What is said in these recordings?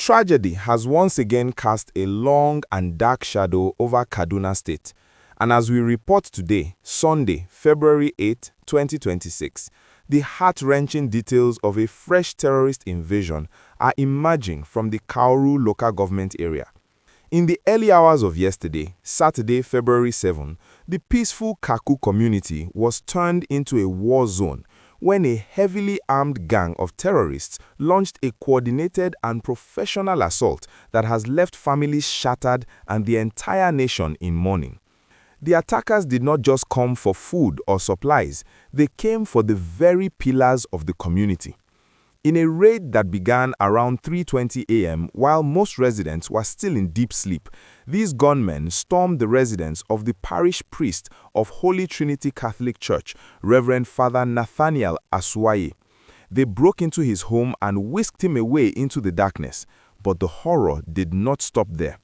Tragedy has once again cast a long and dark shadow over Kaduna State. And as we report today, Sunday, February 8, 2026, the heart-wrenching details of a fresh terrorist invasion are emerging from the Kauru local government area. In the early hours of yesterday, Saturday, February 7, the peaceful Karku community was turned into a war zone when a heavily armed gang of terrorists launched a coordinated and professional assault that has left families shattered and the entire nation in mourning. The attackers did not just come for food or supplies, they came for the very pillars of the community. In a raid that began around 3:20 a.m. while most residents were still in deep sleep, these gunmen stormed the residence of the parish priest of Holy Trinity Catholic Church, Rev Fr Nathaniel Asuwaye. They broke into his home and whisked him away into the darkness, but the horror did not stop there.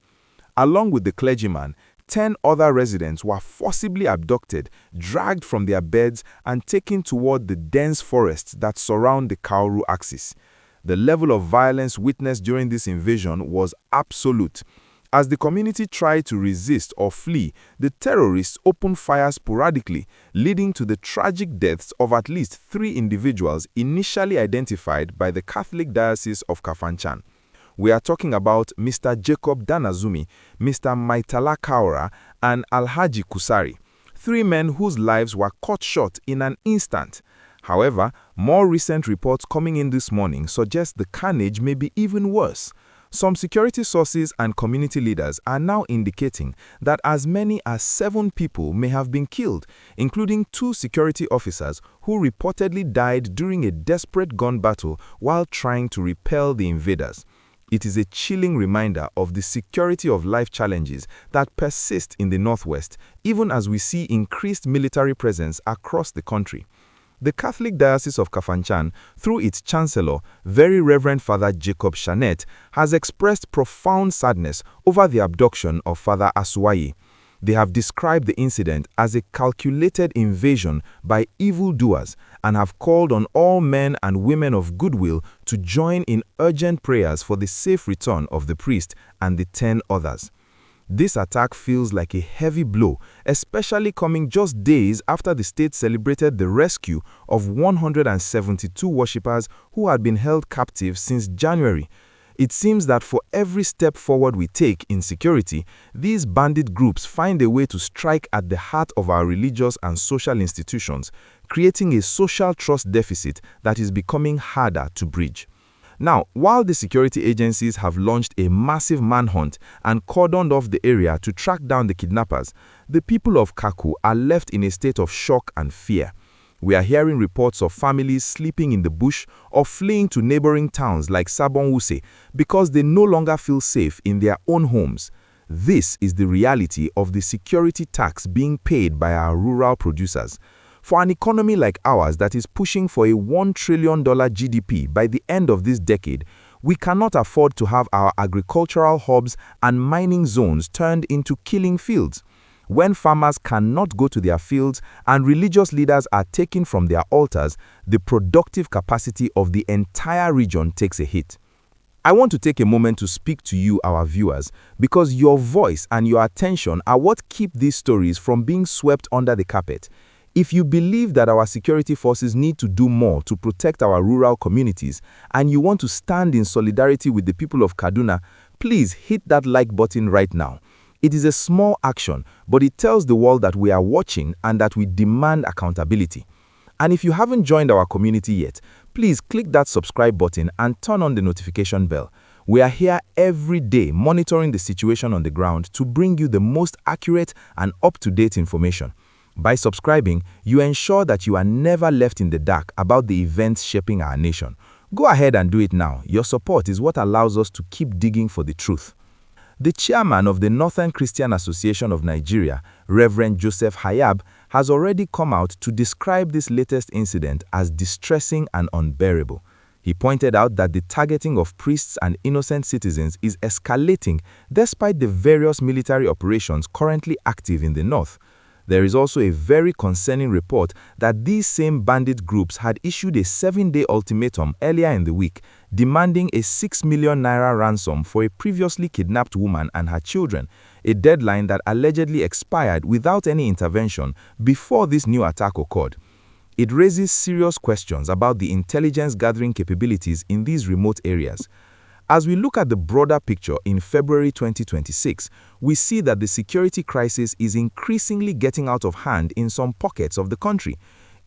Along with the clergyman, 10 other residents were forcibly abducted, dragged from their beds, and taken toward the dense forests that surround the Kauru axis. The level of violence witnessed during this invasion was absolute. As the community tried to resist or flee, the terrorists opened fire sporadically, leading to the tragic deaths of at least 3 individuals initially identified by the Catholic Diocese of Kafanchan. We are talking about Mr. Jacob Danazumi, Mr. Maitala Kaura, and Alhaji Kusari, 3 men whose lives were cut short in an instant. However, more recent reports coming in this morning suggest the carnage may be even worse. Some security sources and community leaders are now indicating that as many as 7 people may have been killed, including 2 security officers who reportedly died during a desperate gun battle while trying to repel the invaders. It is a chilling reminder of the security of life challenges that persist in the Northwest, even as we see increased military presence across the country. The Catholic Diocese of Kafanchan, through its Chancellor, Very Reverend Fr Jacob Shanet, has expressed profound sadness over the abduction of Fr Asuwaye. They have described the incident as a calculated invasion by evildoers and have called on all men and women of goodwill to join in urgent prayers for the safe return of the priest and the 10 others. This attack feels like a heavy blow, especially coming just days after the state celebrated the rescue of 172 worshippers who had been held captive since January. It seems that for every step forward we take in security, these bandit groups find a way to strike at the heart of our religious and social institutions, creating a social trust deficit that is becoming harder to bridge. Now, while the security agencies have launched a massive manhunt and cordoned off the area to track down the kidnappers, the people of Karku are left in a state of shock and fear. We are hearing reports of families sleeping in the bush or fleeing to neighboring towns like Sabonwuse because they no longer feel safe in their own homes. This is the reality of the security tax being paid by our rural producers. For an economy like ours that is pushing for a $1 trillion GDP by the end of this decade, we cannot afford to have our agricultural hubs and mining zones turned into killing fields. When farmers cannot go to their fields and religious leaders are taken from their altars, the productive capacity of the entire region takes a hit. I want to take a moment to speak to you, our viewers, because your voice and your attention are what keep these stories from being swept under the carpet. If you believe that our security forces need to do more to protect our rural communities and you want to stand in solidarity with the people of Kaduna, please hit that like button right now. It is a small action, but it tells the world that we are watching and that we demand accountability. And if you haven't joined our community yet, please click that subscribe button and turn on the notification bell. We are here every day monitoring the situation on the ground to bring you the most accurate and up-to-date information. By subscribing, you ensure that you are never left in the dark about the events shaping our nation. Go ahead and do it now. Your support is what allows us to keep digging for the truth. The chairman of the Northern Christian Association of Nigeria, Rev Joseph Hayab, has already come out to describe this latest incident as distressing and unbearable. He pointed out that the targeting of priests and innocent citizens is escalating despite the various military operations currently active in the north. There is also a very concerning report that these same bandit groups had issued a 7-day ultimatum earlier in the week, demanding a 6 million naira ransom for a previously kidnapped woman and her children, a deadline that allegedly expired without any intervention before this new attack occurred. It raises serious questions about the intelligence gathering capabilities in these remote areas. As we look at the broader picture in February 2026, we see that the security crisis is increasingly getting out of hand in some pockets of the country.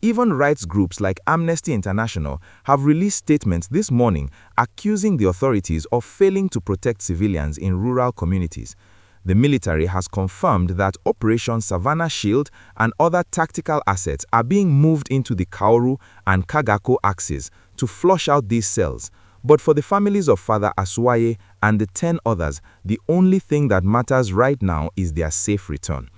Even rights groups like Amnesty International have released statements this morning accusing the authorities of failing to protect civilians in rural communities. The military has confirmed that Operation Savannah Shield and other tactical assets are being moved into the Kauru and Kagako axes to flush out these cells. But for the families of Father Asuwaye and the 10 others, the only thing that matters right now is their safe return.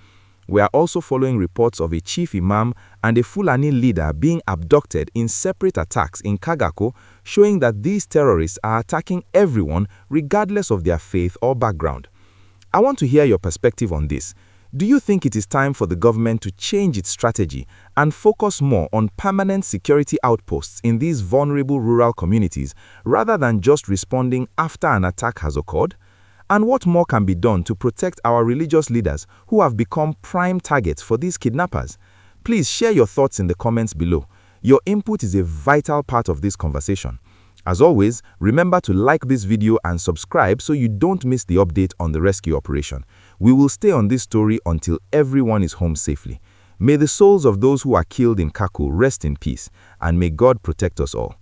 We are also following reports of a chief imam and a Fulani leader being abducted in separate attacks in Kagako, showing that these terrorists are attacking everyone regardless of their faith or background. I want to hear your perspective on this. Do you think it is time for the government to change its strategy and focus more on permanent security outposts in these vulnerable rural communities rather than just responding after an attack has occurred? And what more can be done to protect our religious leaders who have become prime targets for these kidnappers? Please share your thoughts in the comments below. Your input is a vital part of this conversation. As always, remember to like this video and subscribe so you don't miss the update on the rescue operation. We will stay on this story until everyone is home safely. May the souls of those who are killed in Karku rest in peace, and may God protect us all.